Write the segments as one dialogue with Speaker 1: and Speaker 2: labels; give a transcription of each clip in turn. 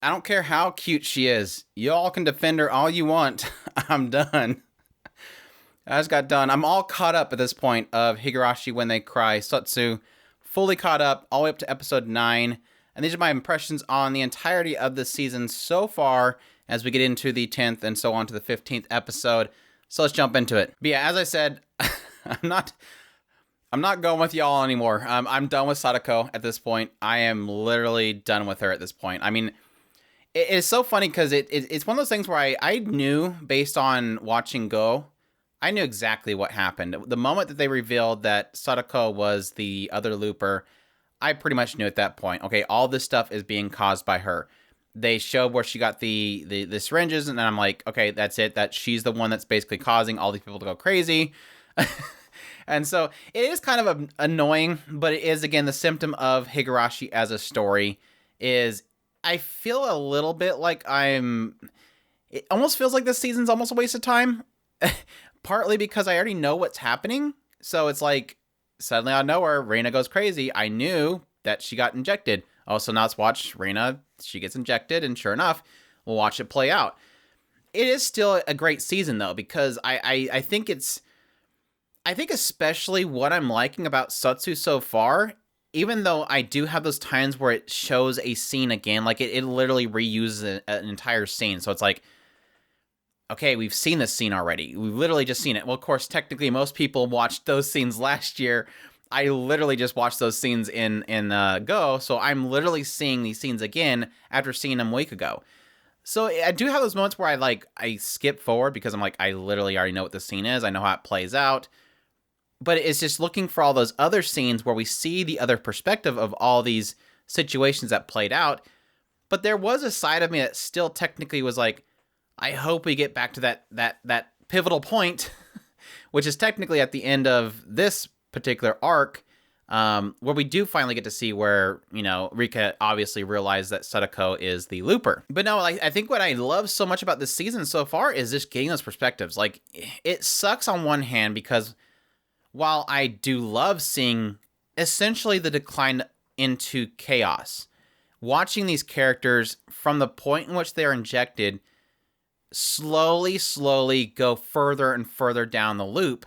Speaker 1: I don't care how cute she is. Y'all can defend her all you want. I'm done. I just got done. I'm all caught up at this point of Higurashi When They Cry. Sotsu, fully caught up, all the way up to episode 9. And these are my impressions on the entirety of the season so far as we get into the 10th and so on to the 15th episode. So let's jump into it. But yeah, as I said, I'm not going with y'all anymore. I'm done with Sadako at this point. I am literally done with her at this point. I mean, it's so funny because it's one of those things where I knew based on watching Go, I knew exactly what happened. The moment that they revealed that Sadako was the other looper, I pretty much knew at that point, okay, all this stuff is being caused by her. They showed where she got the syringes, and then I'm like, okay, that's it. That she's the one that's basically causing all these people to go crazy. And so it is kind of annoying, but it is, again, the symptom of Higurashi as a story is I feel a little bit like it almost feels like this season's almost a waste of time. Partly because I already know what's happening. So it's like, suddenly out of nowhere, Reina goes crazy. I knew that she got injected. Oh, so now let's watch Reina. She gets injected, and sure enough, we'll watch it play out. It is still a great season, though, because I think I think especially what I'm liking about Sotsu so far, even though I do have those times where it shows a scene again, like it literally reuses an entire scene. So it's like, okay, we've seen this scene already. We've literally just seen it. Well, of course, technically, most people watched those scenes last year. I literally just watched those scenes in Go, so I'm literally seeing these scenes again after seeing them a week ago. So I do have those moments where I skip forward because I'm like, I literally already know what the scene is. I know how it plays out. But it's just looking for all those other scenes where we see the other perspective of all these situations that played out. But there was a side of me that still technically was like, I hope we get back to that pivotal point, which is technically at the end of this particular arc, where we do finally get to see where, Rika obviously realized that Sadako is the looper. But no, I think what I love so much about this season so far is just getting those perspectives. Like, it sucks on one hand because while I do love seeing essentially the decline into chaos, watching these characters from the point in which they're injected slowly go further and further down the loop,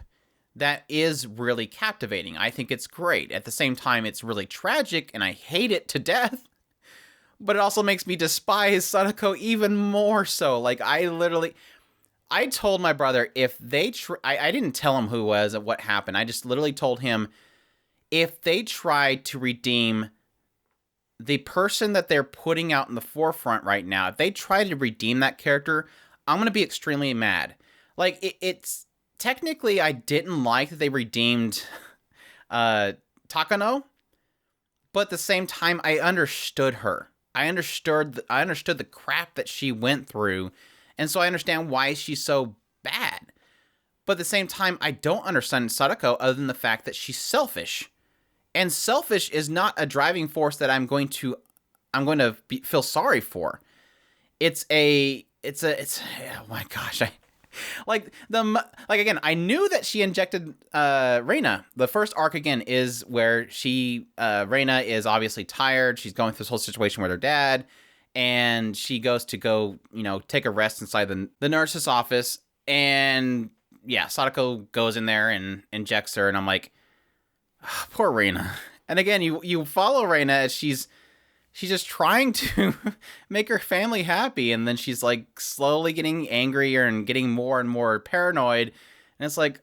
Speaker 1: that is really captivating. I think it's great. At the same time, it's really tragic, and I hate it to death. But it also makes me despise Sadako even more so. Like, I told my brother if they I didn't tell him who it was and what happened. I just literally told him if they try to redeem the person that they're putting out in the forefront right now, if they try to redeem that character, I'm going to be extremely mad. Like, it's technically, I didn't like that they redeemed Takano, but at the same time, I understood her. I understood the crap that she went through, and so I understand why she's so bad. But at the same time, I don't understand Sadako other than the fact that she's selfish. And selfish is not a driving force that I'm going to feel sorry for. It's oh my gosh, again, I knew that she injected Reina. The first arc again is where Reina is obviously tired. She's going through this whole situation with her dad, and she goes to take a rest inside the nurse's office, and yeah, Sadako goes in there and injects her, and I'm like, oh, poor Reina. And again, you follow Reina as she's just trying to make her family happy, and then she's like slowly getting angrier and getting more and more paranoid, and it's like,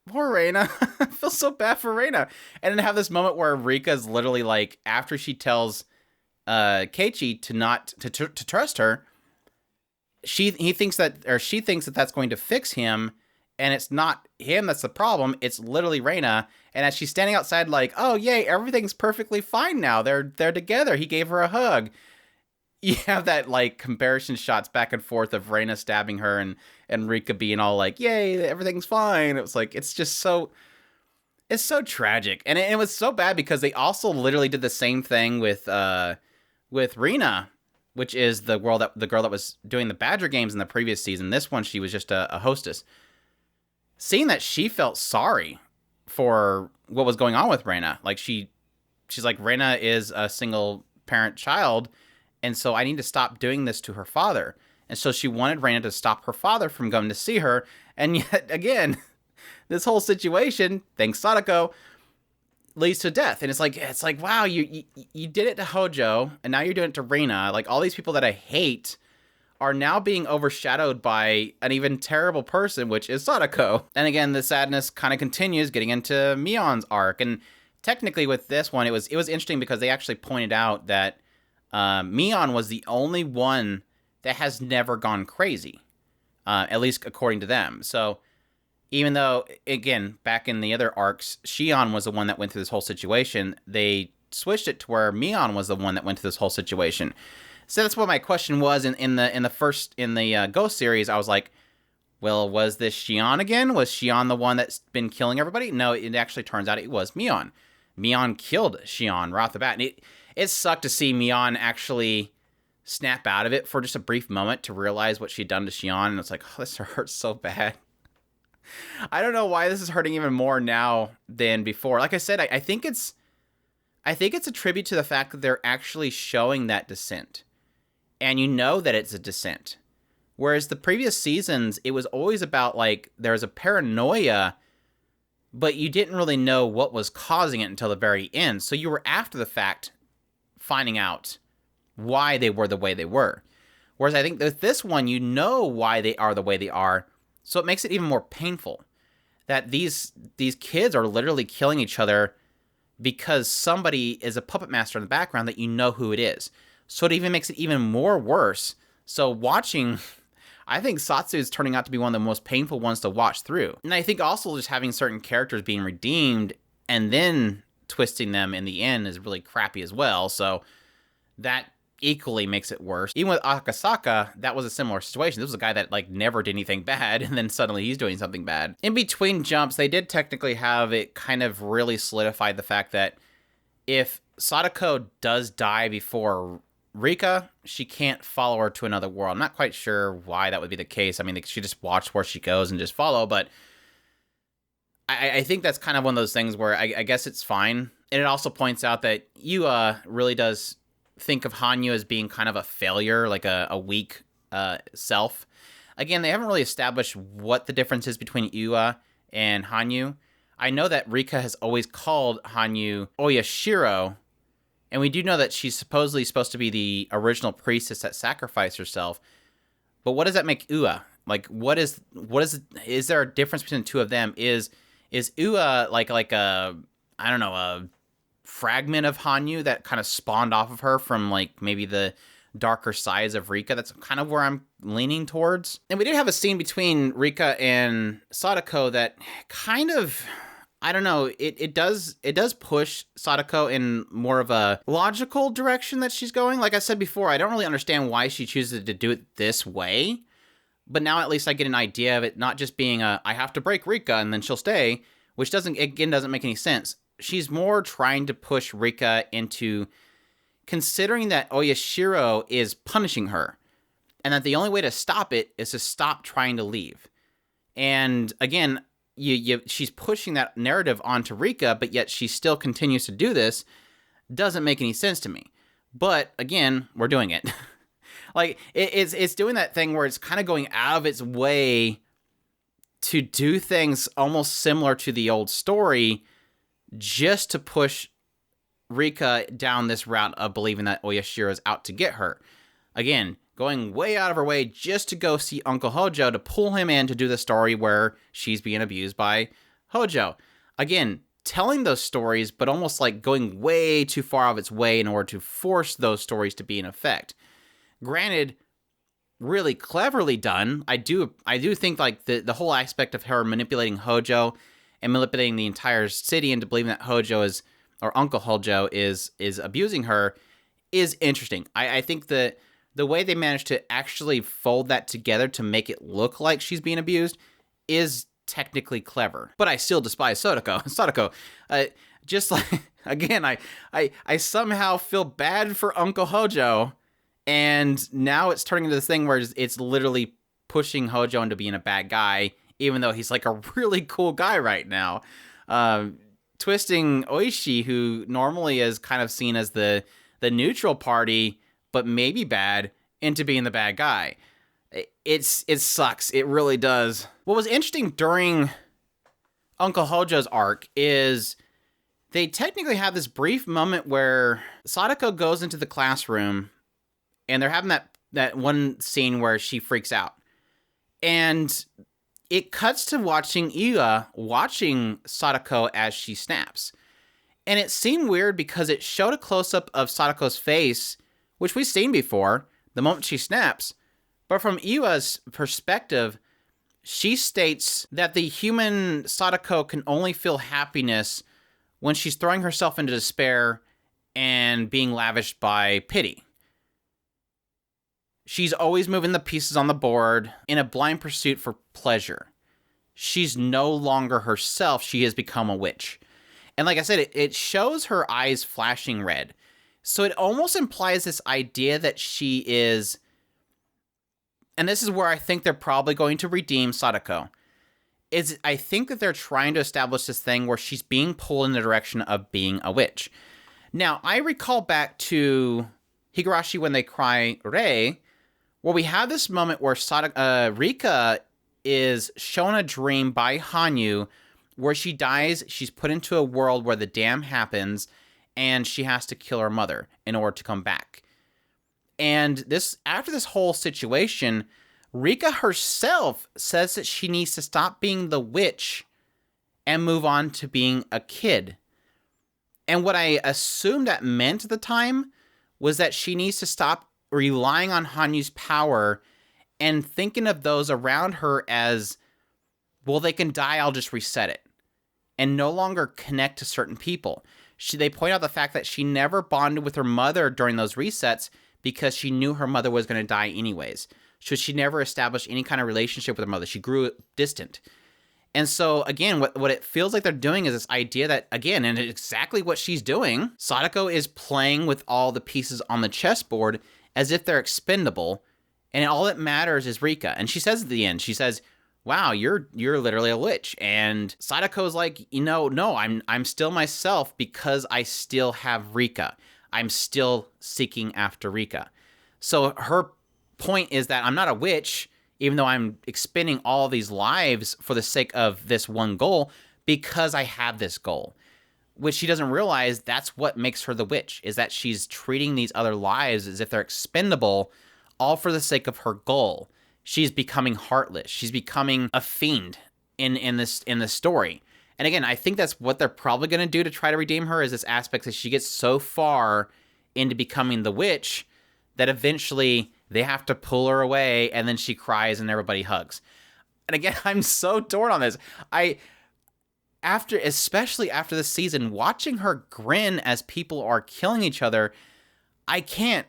Speaker 1: poor Reina. I feel so bad for Reina. And then have this moment where Rika's literally like, after she tells Keiichi to trust her, she thinks that that's going to fix him, and it's not him that's the problem. It's literally Reina. And as she's standing outside, like, oh yay, everything's perfectly fine now. They're together. He gave her a hug. You have that like comparison shots back and forth of Reina stabbing her and Rika being all like, yay, everything's fine. It was like, it's so tragic. And it was so bad because they also literally did the same thing with Rina, which is the girl that was doing the Badger games in the previous season. This one, she was just a hostess. Seeing that she felt sorry for what was going on with Reina. Like, she's like, Reina is a single parent child, And so I need to stop doing this to her father. And so she wanted Reina to stop her father from going to see her. And yet, again, this whole situation, thanks Sadako, leads to death. And it's like, wow, you did it to Hojo, and now you're doing it to Reina. Like, all these people that I hate are now being overshadowed by an even terrible person, which is Sadako. And again, the sadness kind of continues getting into Mion's arc. And technically with this one, it was interesting because they actually pointed out that Mion was the only one that has never gone crazy, at least according to them. So even though, again, back in the other arcs, Shion was the one that went through this whole situation, they switched it to where Mion was the one that went through this whole situation. So that's what my question was in the Ghost series. I was like, well, was this Shion again? Was Shion the one that's been killing everybody? No, it actually turns out it was Mion. Mion killed Shion right off the bat. And it sucked to see Mion actually snap out of it for just a brief moment to realize what she'd done to Shion. And it's like, oh, this hurts so bad. I don't know why this is hurting even more now than before. Like I said, I think it's a tribute to the fact that they're actually showing that descent. And you know that it's a descent. Whereas the previous seasons, it was always about, like, there's a paranoia, but you didn't really know what was causing it until the very end. So you were after the fact finding out why they were the way they were. Whereas I think with this one, you know why they are the way they are. So it makes it even more painful that these kids are literally killing each other because somebody is a puppet master in the background that you know who it is. So it even makes it even more worse. So watching, I think Sotsu is turning out to be one of the most painful ones to watch through. And I think also just having certain characters being redeemed and then twisting them in the end is really crappy as well. So that equally makes it worse. Even with Akasaka, that was a similar situation. This was a guy that, like, never did anything bad, and then suddenly he's doing something bad. In between jumps, they did technically have it kind of really solidified the fact that if Sadako does die before Rika, she can't follow her to another world. I'm not quite sure why that would be the case. I mean, she just watch where she goes and just follow, but I think that's kind of one of those things where I guess it's fine. And it also points out that Yua really does think of Hanyu as being kind of a failure, like a weak self. Again, they haven't really established what the difference is between Yua and Hanyu. I know that Rika has always called Hanyu Oyashiro, and we do know that she's supposedly supposed to be the original priestess that sacrificed herself. But what does that make Ua? Like, is there a difference between the two of them? Is Ua like a, I don't know, a fragment of Hanyu that kind of spawned off of her from, like, maybe the darker sides of Rika? That's kind of where I'm leaning towards. And we did have a scene between Rika and Sadako that kind of, I don't know, it does push Sadako in more of a logical direction that she's going. Like I said before, I don't really understand why she chooses to do it this way, but now at least I get an idea of it not just being I have to break Rika and then she'll stay, which doesn't make any sense. She's more trying to push Rika into considering that Oyashiro is punishing her, and that the only way to stop it is to stop trying to leave. And again, she's pushing that narrative onto Rika, but yet she still continues to do this. Doesn't make any sense to me. But again, we're doing it. Like, it's doing that thing where it's kind of going out of its way to do things almost similar to the old story, just to push Rika down this route of believing that Oyashiro is out to get her. Again, going way out of her way just to go see Uncle Hojo, to pull him in to do the story where she's being abused by Hojo. Again, telling those stories, but almost like going way too far out of its way in order to force those stories to be in effect. Granted, really cleverly done. I do think, like, the whole aspect of her manipulating Hojo and manipulating the entire city into believing that Hojo is, or Uncle Hojo is abusing her, is interesting. I think the way they managed to actually fold that together to make it look like she's being abused is technically clever. But I still despise Sadako. Just like, again, I somehow feel bad for Uncle Hojo, and now it's turning into this thing where it's literally pushing Hojo into being a bad guy, even though he's like a really cool guy right now. Twisting Oishi, who normally is kind of seen as the neutral party, but maybe bad, into being the bad guy. It sucks. It really does. What was interesting during Uncle Hojo's arc is they technically have this brief moment where Sadako goes into the classroom and they're having that one scene where she freaks out. And it cuts to watching Iwa watching Sadako as she snaps. And it seemed weird because it showed a close-up of Sadako's face, which we've seen before, the moment she snaps. But from Iwa's perspective, she states that the human Sadako can only feel happiness when she's throwing herself into despair and being lavished by pity. She's always moving the pieces on the board in a blind pursuit for pleasure. She's no longer herself. She has become a witch. And like I said, it shows her eyes flashing red. So it almost implies this idea that she is... And this is where I think they're probably going to redeem Sadako. I think that they're trying to establish this thing where she's being pulled in the direction of being a witch. Now, I recall back to Higurashi When They Cry Rei, where we have this moment where Rika is shown a dream by Hanyu where she dies, she's put into a world where the dam happens, and she has to kill her mother in order to come back. And after this whole situation, Rika herself says that she needs to stop being the witch and move on to being a kid. And what I assumed that meant at the time was that she needs to stop relying on Hanyu's power and thinking of those around her as, well, they can die, I'll just reset it. And no longer connect to certain people. They point out the fact that she never bonded with her mother during those resets because she knew her mother was going to die anyways. So she never established any kind of relationship with her mother. She grew distant. And so, again, what it feels like they're doing is this idea that, again, and exactly what she's doing, Sadako is playing with all the pieces on the chessboard as if they're expendable, and all that matters is Rika. And she says at the end, she says, wow, you're literally a witch. And Sadako's like, no, I'm still myself because I still have Rika. I'm still seeking after Rika. So her point is that I'm not a witch, even though I'm expending all these lives for the sake of this one goal, because I have this goal. Which she doesn't realize that's what makes her the witch, is that she's treating these other lives as if they're expendable, all for the sake of her goal. She's becoming heartless. She's becoming a fiend in this story. And again, I think that's what they're probably going to do to try to redeem her, is this aspect that she gets so far into becoming the witch that eventually they have to pull her away, and then she cries and everybody hugs. And again, I'm so torn on this. Especially after this season, watching her grin as people are killing each other, I can't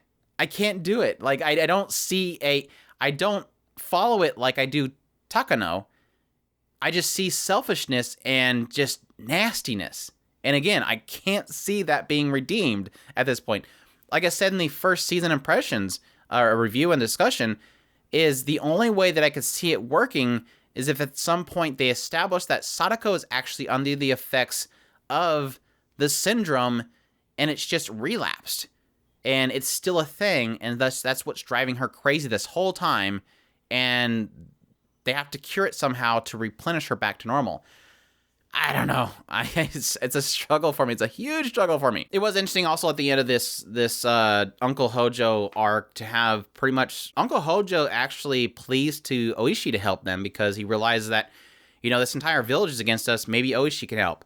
Speaker 1: do it. Like, I don't follow it like I do Takano. I just see selfishness and just nastiness. And again, I can't see that being redeemed at this point. Like I said in the first season impressions, review and discussion, is the only way that I could see it working is if at some point they establish that Sadako is actually under the effects of the syndrome and it's just relapsed. And it's still a thing, and thus that's what's driving her crazy this whole time, and they have to cure it somehow to replenish her back to normal. I don't know. It's a struggle for me. It's a huge struggle for me. It was interesting also at the end of this Uncle Hojo arc to have pretty much Uncle Hojo actually pleased to Oishi to help them because he realizes that, this entire village is against us. Maybe Oishi can help.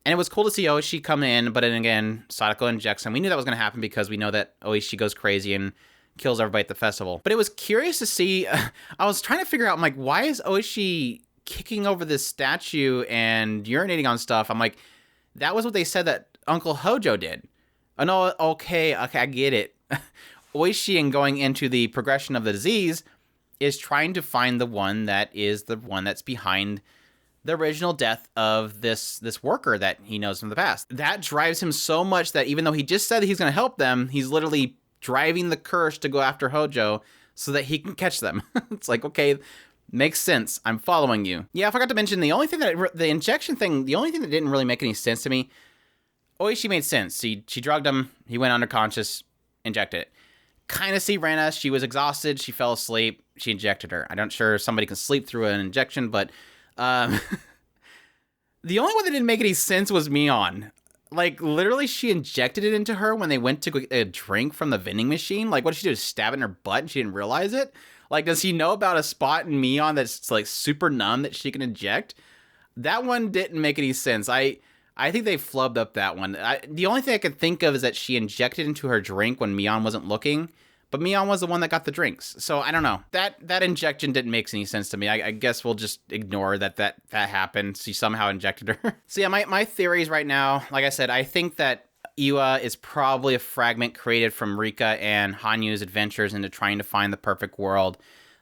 Speaker 1: And it was cool to see Oishi come in, but then again, Sadako injects him. We knew that was going to happen because we know that Oishi goes crazy and kills everybody at the festival. But it was curious to see. I was trying to figure out, I'm like, why is Oishi kicking over this statue and urinating on stuff? I'm like, that was what they said that Uncle Hojo did. Oh, no, okay, I get it. Oishi, in going into the progression of the disease, is trying to find the one that is the one that's behind the original death of this worker that he knows from the past. That drives him so much that even though he just said that he's going to help them, he's literally driving the curse to go after Hojo so that he can catch them. It's like, okay, makes sense. I'm following you. Yeah, I forgot to mention the only thing that the injection thing, the only thing that didn't really make any sense to me, Oishi made sense. She drugged him, he went unconscious, injected it. kind of see Rena. She was exhausted. She fell asleep. She injected her. I'm not sure if somebody can sleep through an injection, but the only one that didn't make any sense was Mion. Like, literally, she injected it into her when they went to get a drink from the vending machine. Like, what did she do? Stab it in her butt and she didn't realize it? Like, does he know about a spot in Mion that's, like, super numb that she can inject? That one didn't make any sense. I think they flubbed up that one. The only thing I could think of is that she injected into her drink when Mion wasn't looking, but Mion was the one that got the drinks. So I don't know. That injection didn't make any sense to me. I guess we'll just ignore that happened. She somehow injected her. So yeah, my theories right now, like I said, I think that Iwa is probably a fragment created from Rika and Hanyu's adventures into trying to find the perfect world.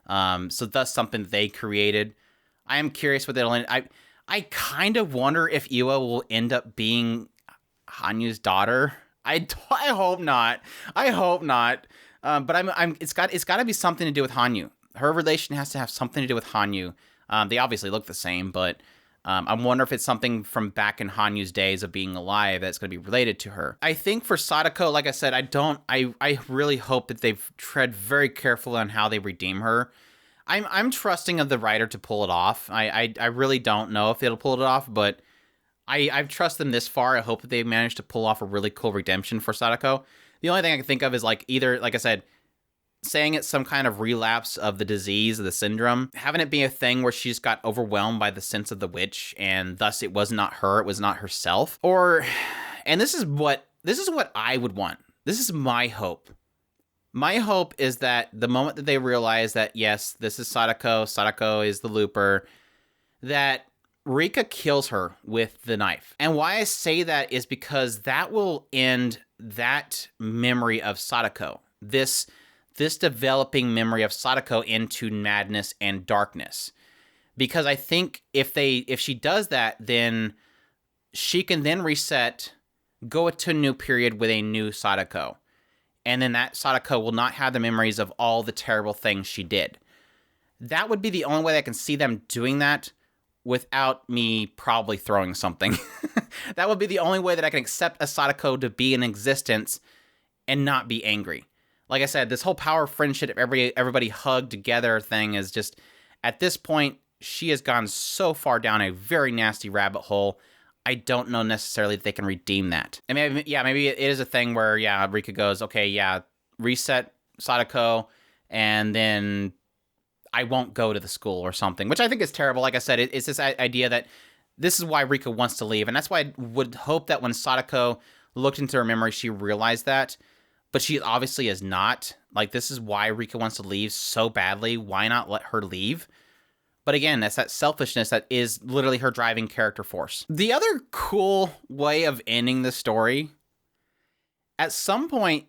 Speaker 1: So thus something they created. I am curious what they'll end. I kind of wonder if Iwa will end up being Hanyu's daughter. I hope not. I hope not. But it's got to be something to do with Hanyu. Her relation has to have something to do with Hanyu. They obviously look the same, but I wonder if it's something from back in Hanyu's days of being alive that's going to be related to her. I think for Sadako, like I said, I really hope that they've tread very carefully on how they redeem her. I'm trusting of the writer to pull it off. I really don't know if it'll pull it off, but I've trusted them this far. I hope that they managed to pull off a really cool redemption for Sadako. The only thing I can think of is either, like I said, saying it's some kind of relapse of the disease, of the syndrome, having it be a thing where she just got overwhelmed by the sense of the witch, and thus it was not her, it was not herself. And this is what I would want. This is my hope. My hope is that the moment that they realize that, yes, this is Sadako is the looper, that Rika kills her with the knife. And why I say that is because that will end that memory of Sadako. This developing memory of Sadako into madness and darkness. Because I think if she does that, then she can then reset, go to a new period with a new Sadako. And then that Sadako will not have the memories of all the terrible things she did. That would be the only way that I can see them doing that without me probably throwing something. That would be the only way that I can accept a Sadako to be in existence and not be angry. Like I said, this whole power of friendship, everybody hugged together thing is just, at this point, she has gone so far down a very nasty rabbit hole. I don't know necessarily that they can redeem that. And maybe it is a thing where, Rika goes, okay, reset Sadako, and then I won't go to the school or something, which I think is terrible. Like I said, it's this idea that this is why Rika wants to leave. And that's why I would hope that when Sadako looked into her memory, she realized that. But she obviously is not. Like, this is why Rika wants to leave so badly. Why not let her leave? But again, that's that selfishness that is literally her driving character force. The other cool way of ending the story, at some point,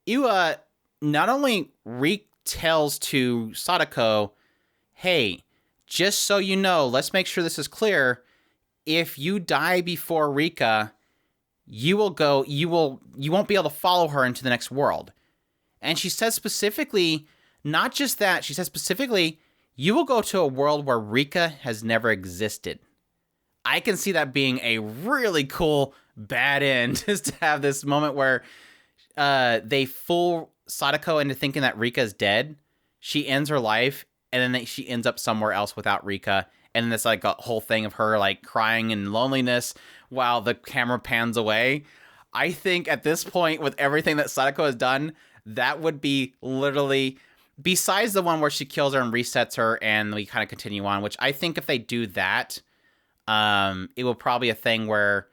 Speaker 1: Iwa not only retells to Sadako, hey, just so you know, let's make sure this is clear, if you die before Rika, you won't be able to follow her into the next world. And she says specifically, not just that, she says specifically, you will go to a world where Rika has never existed. I can see that being a really cool bad end, just to have this moment where they fool Sadako into thinking that Rika is dead. She ends her life, and then she ends up somewhere else without Rika. And then it's like a whole thing of her like crying in loneliness while the camera pans away. I think at this point, with everything that Sadako has done, that would be literally, besides the one where she kills her and resets her and we kind of continue on, which I think if they do that, it will probably be a thing where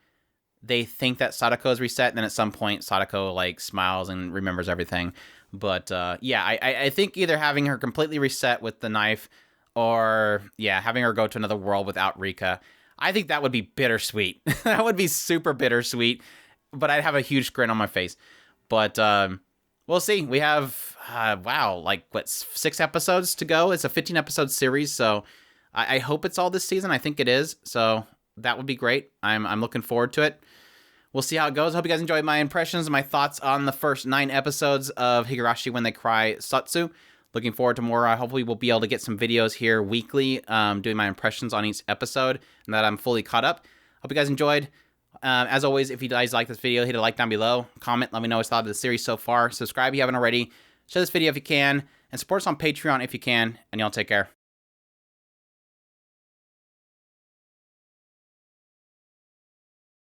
Speaker 1: they think that Sadako is reset, and then at some point Sadako like smiles and remembers everything. But I think either having her completely reset with the knife, or having her go to another world without Rika, I think that would be bittersweet. That would be super bittersweet, but I'd have a huge grin on my face. But we'll see. We have 6 episodes to go. It's a 15-episode series, so I hope it's all this season. I think it is, so that would be great. I'm looking forward to it. We'll see how it goes. Hope you guys enjoyed my impressions and my thoughts on the first 9 episodes of Higurashi When They Cry Sotsu. Looking forward to more. Hopefully we'll be able to get some videos here weekly, doing my impressions on each episode, and that I'm fully caught up. Hope you guys enjoyed. As always, if you guys like this video, hit a like down below. Comment, let me know what you thought of the series so far. Subscribe if you haven't already. Share this video if you can, and support us on Patreon if you can, and y'all take care.